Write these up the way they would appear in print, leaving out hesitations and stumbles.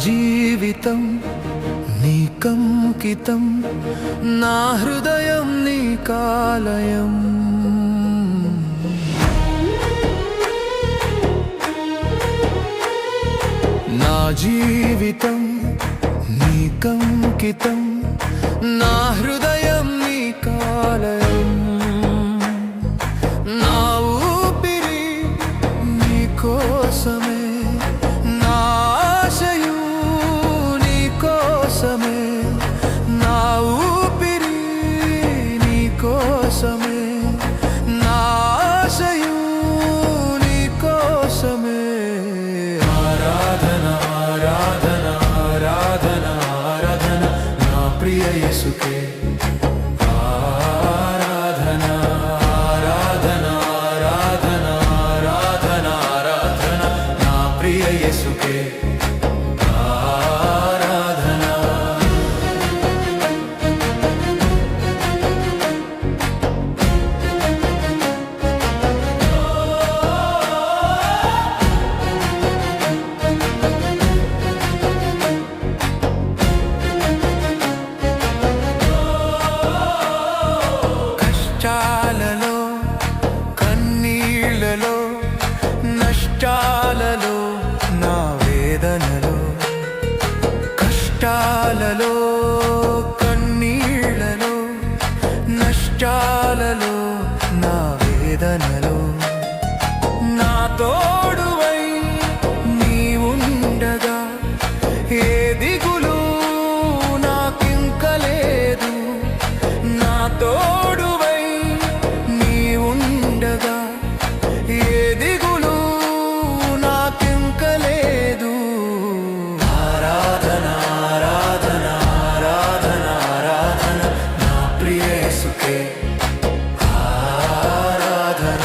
జీవితం నీకంకితం, నా హృదయం నీకాలయం. నా జీవితం నీకంకితం, నా హృదయం నీకాలయం. నా ఊపిరి నీకోసమే, నా ఆశయం నీకోసమే. నా ఊపిరి నీకోసమే, నా ఆశయం నీకోసమే. ఆరాధన ఆరాధన ఆరాధన ఆరాధన నా ప్రియ యేసుకే. ఆరాధన ఆరాధన ఆరాధన ఆరాధన ఆరాధన నా ప్రియ యేసుకే. కష్టాలలో కన్నీళ్లలో నష్టాలలో నా వేదనలో, కష్టాలలో కన్నీళ్లలో నష్టాలలో నా వేదనలో, నా తోడువై నీవుండగా ఏ దిగులు నాకింక లేదు. నా తోడువై నీవుండగా ఏ దిగులు నాకింక లేదు. ఆరాధన ఆరాధన ఆరాధన ఆరాధన నా ప్రియ యేసుకే. ఆరాధన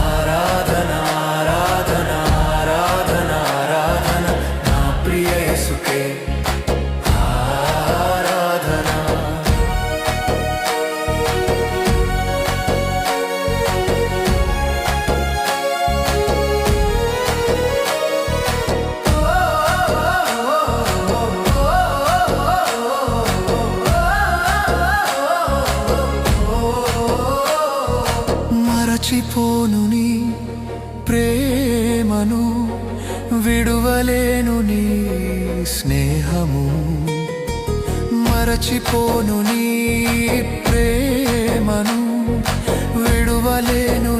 ఆరాధన ఆరాధన ఆరాధన ఆరాధన నా ప్రియ యేసుకే. మరచిపోను నీ ప్రేమను, విడువలేను నీ స్నేహము. మరచిపోను నీ ప్రేమను, విడువలేను